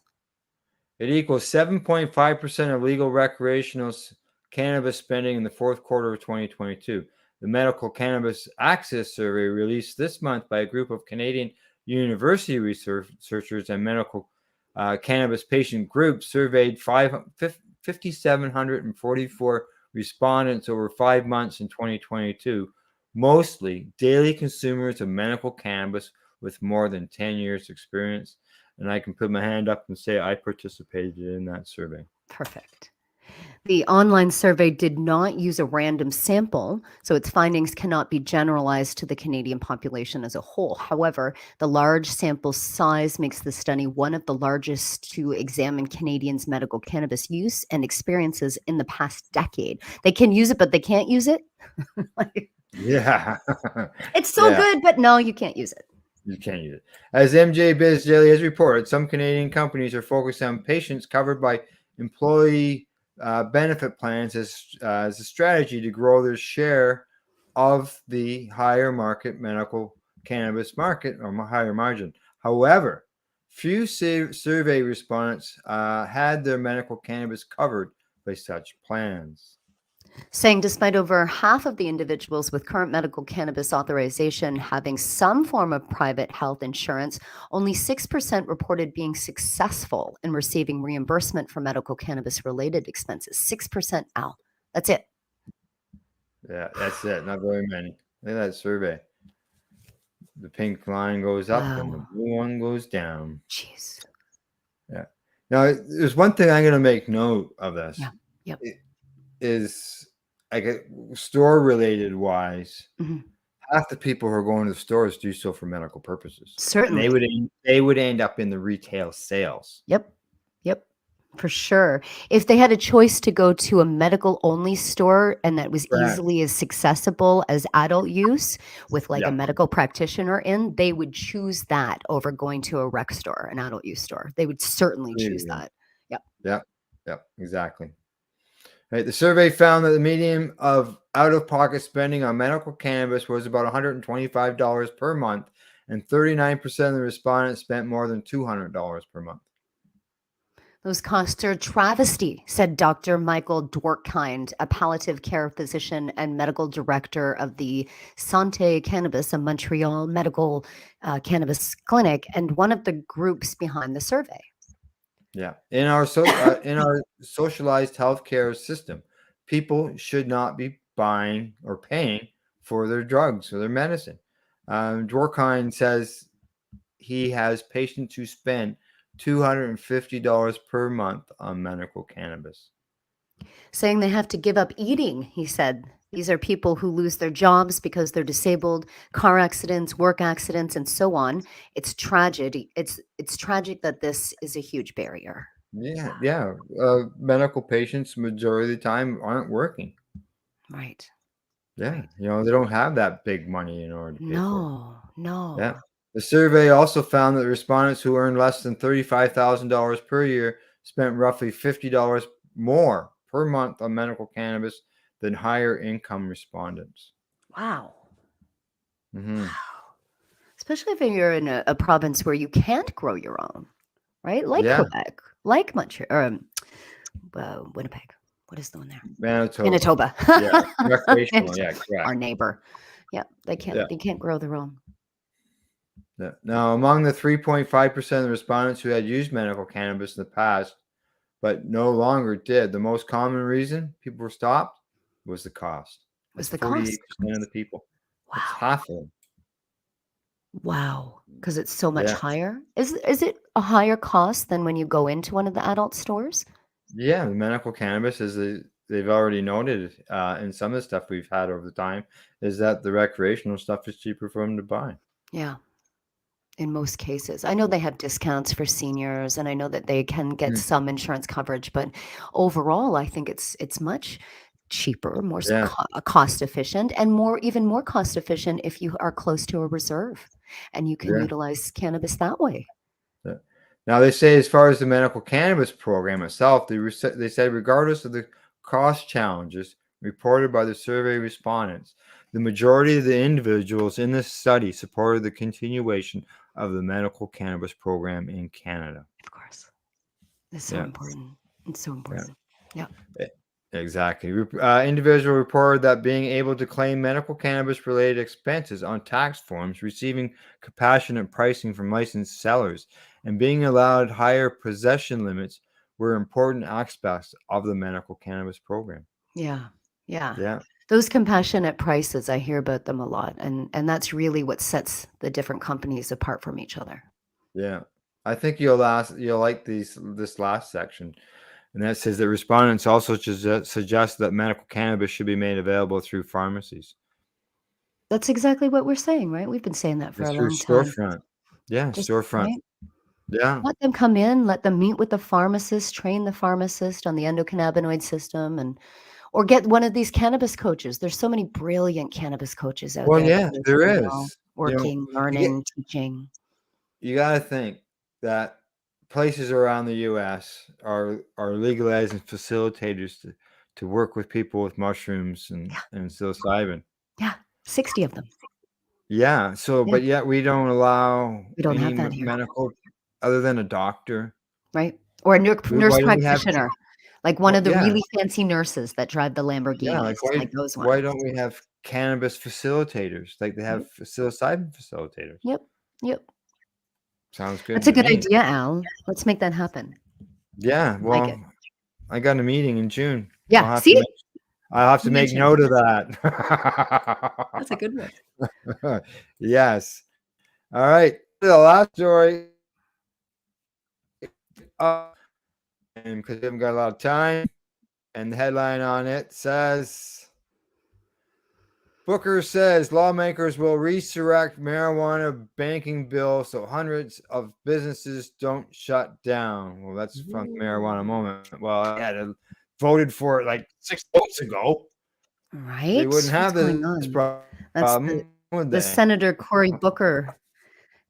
It equals 7.5% of legal recreational cannabis spending in the fourth quarter of 2022. The Medical Cannabis Access Survey, released this month by a group of Canadian university researchers and medical cannabis patient groups, surveyed 5,744 respondents over 5 months in 2022, mostly daily consumers of medical cannabis with more than 10 years experience. And I can put my hand up and say I participated in that survey. Perfect. The online survey did not use a random sample, so its findings cannot be generalized to the Canadian population as a whole. However, the large sample size makes the study one of the largest to examine Canadians' medical cannabis use and experiences in the past decade. They can use it, but they can't use it. Yeah. It's so good, but no, you can't use it. You can't use it. As MJ Biz Daily has reported, some Canadian companies are focused on patients covered by employee benefit plans as a strategy to grow their share of the higher market medical cannabis market, or higher margin. However, few survey respondents had their medical cannabis covered by such plans. Saying despite over half of the individuals with current medical cannabis authorization having some form of private health insurance, only 6% reported being successful in receiving reimbursement for medical cannabis related expenses. 6%, Al. That's it. Yeah, that's it. Not very many. Look at that survey. The pink line goes up and the blue one goes down. Jeez. Yeah. Now, there's one thing I'm going to make note of this. Yeah. Yep. Is like store related wise, Mhm. half the people who are going to the stores do so for medical purposes. Certainly. And they would end up in the retail sales. Yep. For sure. If they had a choice to go to a medical only store and that was easily as accessible as adult use with like a medical practitioner in, they would choose that over going to a rec store, an adult use store. They would certainly choose that. Yep, exactly. Right. The survey found that the median of out-of-pocket spending on medical cannabis was about $125 per month, and 39% of the respondents spent more than $200 per month. Those costs are travesty, said Dr. Michael Dworkind, a palliative care physician and medical director of the Santé Cannabis, a Montreal medical cannabis clinic, and one of the groups behind the survey. Yeah, in our socialized healthcare system, people should not be buying or paying for their drugs or their medicine. Dworkind says he has patients who spend $250 per month on medical cannabis. Saying they have to give up eating, he said. These are people who lose their jobs because they're disabled, car accidents, work accidents, and so on. It's tragic. It's tragic that this is a huge barrier. Yeah. Medical patients, majority of the time, aren't working. Right. Yeah, Right. they don't have that big money in order to pay for it. No. Yeah. The survey also found that respondents who earn less than $35,000 per year spent roughly $50 more per month on medical cannabis than higher income respondents. Wow. Mm-hmm. Wow. Especially if you're in a province where you can't grow your own, right? Like Quebec, like Montreal, Winnipeg. What is the one there? Manitoba. Yeah, recreational. Yeah, correct. Our neighbor. Yeah, they can't. Yeah. They can't grow their own. Yeah. Now, among the 3.5% of the respondents who had used medical cannabis in the past, but no longer did, the most common reason people were stopped was the cost. Was the 48% cost? of the people. Wow. That's half of them. Wow, because it's so much Yeah. higher. Is it a higher cost than when you go into one of the adult stores? Yeah, the medical cannabis, as they've already noted in some of the stuff we've had over the time, is that the recreational stuff is cheaper for them to buy. Yeah, in most cases. I know they have discounts for seniors, and I know that they can get some insurance coverage, but overall, I think it's much cheaper, more Yeah. cost efficient, and even more cost efficient if you are close to a reserve, and you can Yeah. utilize cannabis that way. Yeah. Now, they say as far as the medical cannabis program itself, they said regardless of the cost challenges reported by the survey respondents, the majority of the individuals in this study supported the continuation of the medical cannabis program in Canada. Of course. It's so Yeah. important. It's so important. Yeah. Exactly. Individual reported that being able to claim medical cannabis related expenses on tax forms, receiving compassionate pricing from licensed sellers, and being allowed higher possession limits were important aspects of the medical cannabis program. Yeah. Yeah. Yeah. Those compassionate prices, I hear about them a lot. And that's really what sets the different companies apart from each other. Yeah. I think you'll like this last section. And that says that respondents also suggest that medical cannabis should be made available through pharmacies. That's exactly what we're saying, right? We've been saying that for a Through long time. storefront. Yeah, Just- storefront. right? Yeah. Let them come in, let them meet with the pharmacist, train the pharmacist on the endocannabinoid system, or get one of these cannabis coaches. There's so many brilliant cannabis coaches out Well, there. yeah, that there are, is. working, learning, teaching. You got to think that places around the U.S. are legalizing facilitators to work with people with mushrooms and psilocybin. Yeah, 60 of them. Yeah. So, Yeah. but yet we don't allow We don't have any that here. medical other than a doctor. Right? Or a nurse Why don't we have- practitioner, like one of the yeah. really fancy nurses that drive the Lamborghinis, Yeah, like those ones. why don't we have cannabis facilitators like they have psilocybin facilitators? Yep. Sounds good. That's a to good me. idea, Al. Let's make that happen. Yeah. Well, it. I got a meeting in June. Yeah, see? I'll have to You make mentioned. note of that. That's a good one. Yes. All right. The last story. And because we haven't got a lot of time, and the headline on it says Booker says lawmakers will resurrect marijuana banking bill so hundreds of businesses don't shut down. Well, that's from the marijuana moment. Well, I had voted for it like 6 votes ago. Right? They wouldn't have What's going this on? problem. That's would the they? Senator Cory Booker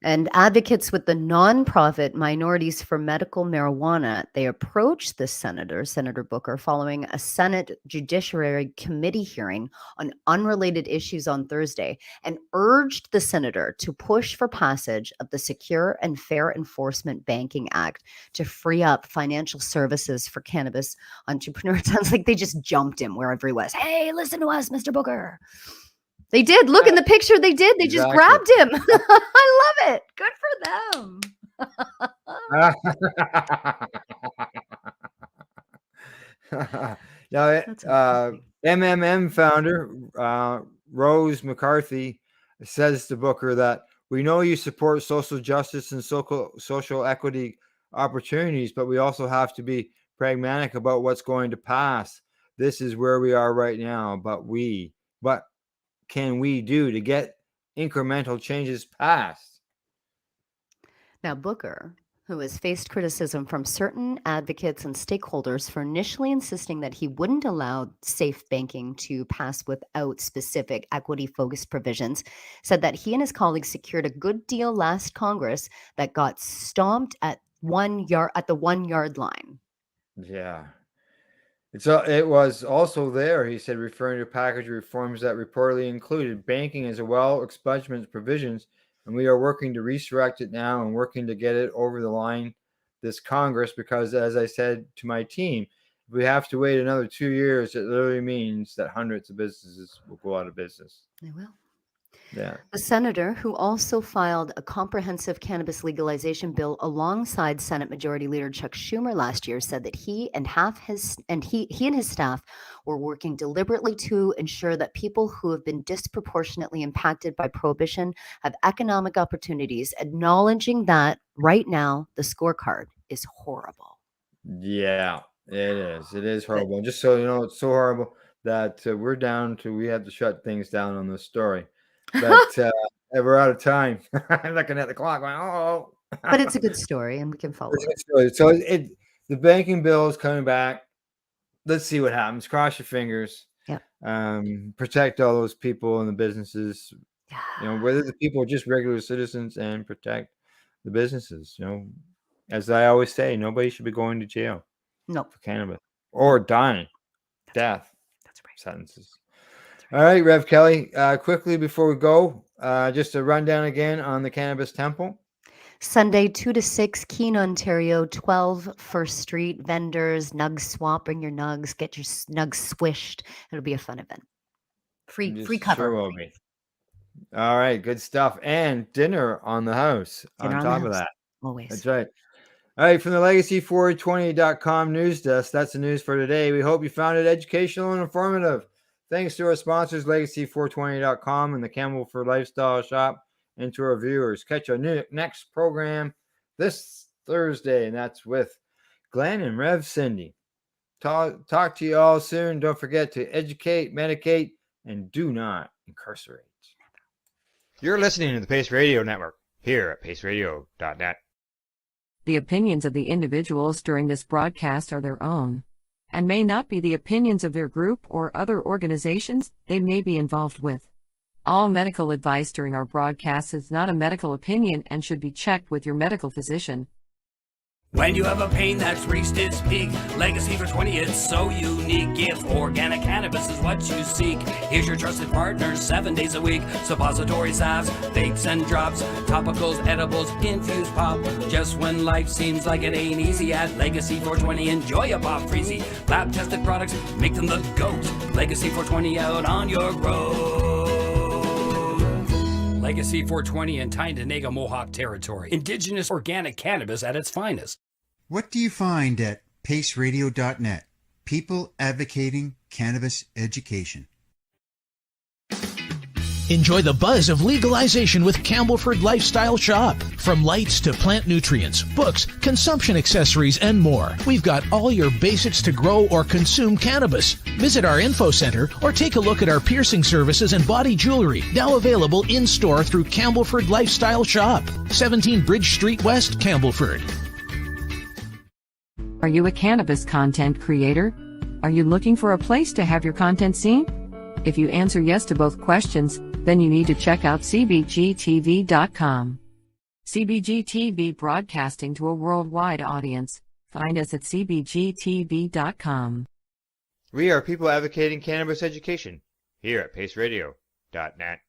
And advocates with the nonprofit Minorities for Medical Marijuana, they approached the senator, Senator Booker, following a Senate Judiciary Committee hearing on unrelated issues on Thursday, and urged the senator to push for passage of the Secure and Fair Enforcement Banking Act to free up financial services for cannabis entrepreneurs. It sounds like they just jumped him wherever he was. Hey, listen to us, Mr. Booker. They did. Look in the picture. They did. They just grabbed him. I love it. Good for them. Now, MMM founder Rose McCarthy says to Booker that we know you support social justice and social equity opportunities, but we also have to be pragmatic about what's going to pass. This is where we are right now, but what can we do to get incremental changes passed? Now, Booker, who has faced criticism from certain advocates and stakeholders for initially insisting that he wouldn't allow safe banking to pass without specific equity-focused provisions, said that he and his colleagues secured a good deal last Congress that got stomped at the 1 yard line. Yeah. It was also there, he said, referring to package reforms that reportedly included banking as well expungement provisions, and we are working to resurrect it now and working to get it over the line this Congress, because as I said to my team, if we have to wait another 2 years, it literally means that hundreds of businesses will go out of business. They will. Yeah. The senator, who also filed a comprehensive cannabis legalization bill alongside Senate Majority Leader Chuck Schumer last year, said that he and his staff were working deliberately to ensure that people who have been disproportionately impacted by prohibition have economic opportunities, acknowledging that right now the scorecard is horrible. Yeah, it is. It is horrible. And just so you know, it's so horrible that we have to shut things down on this story. But we're out of time. I'm looking at the clock going, oh. But it's a good story and we can follow it. So the banking bill is coming back. Let's see what happens. Cross your fingers. Yeah. Protect all those people and the businesses. Yeah. You know, whether the people are just regular citizens, and protect the businesses. You know, as I always say, nobody should be going to jail. No. For cannabis or dying. Death. That's right. Sentences. All right, Rev Kelly, quickly before we go, just a rundown again on the Cannabis Temple. Sunday, 2 to 6, Keene, Ontario, 12 First Street. Vendors, nug swap, bring your nugs, get your nugs swished. It'll be a fun event. Free cover. Sure will be. All right, good stuff. And dinner on the house Dinner on on the top of house. that. Always. That's right. All right, from the Legacy420.com news desk, that's the news for today. We hope you found it educational and informative. Thanks to our sponsors, Legacy420.com and the Campbellford Lifestyle Shop, and to our viewers. Catch our next program this Thursday, and that's with Glenn and Rev Cindy. Talk to you all soon. Don't forget to educate, medicate, and do not incarcerate. You're listening to the Pace Radio Network here at paceradio.net. The opinions of the individuals during this broadcast are their own, and may not be the opinions of their group or other organizations they may be involved with. All medical advice during our broadcast is not a medical opinion and should be checked with your medical physician. When you have a pain that's reached its peak, Legacy for 20, it's so unique. If organic cannabis is what you seek, here's your trusted partner 7 days a week. Suppository salves, vapes and drops, topicals, edibles, infused pop. Just when life seems like it ain't easy, at Legacy 420, enjoy a pop freezy. Lab tested products, make them the GOAT. Legacy 420 out on your road. Legacy 420 in Tyndonega Mohawk territory. Indigenous organic cannabis at its finest. What do you find at paceradio.net? People advocating cannabis education. Enjoy the buzz of legalization with Campbellford Lifestyle Shop. From lights to plant nutrients, books, consumption accessories, and more. We've got all your basics to grow or consume cannabis. Visit our info center or take a look at our piercing services and body jewelry, now available in-store through Campbellford Lifestyle Shop, 17 Bridge Street West, Campbellford. Are you a cannabis content creator? Are you looking for a place to have your content seen? If you answer yes to both questions, then you need to check out cbgtv.com. CBG TV broadcasting to a worldwide audience. Find us at cbgtv.com. We are people advocating cannabis education here at paceradio.net.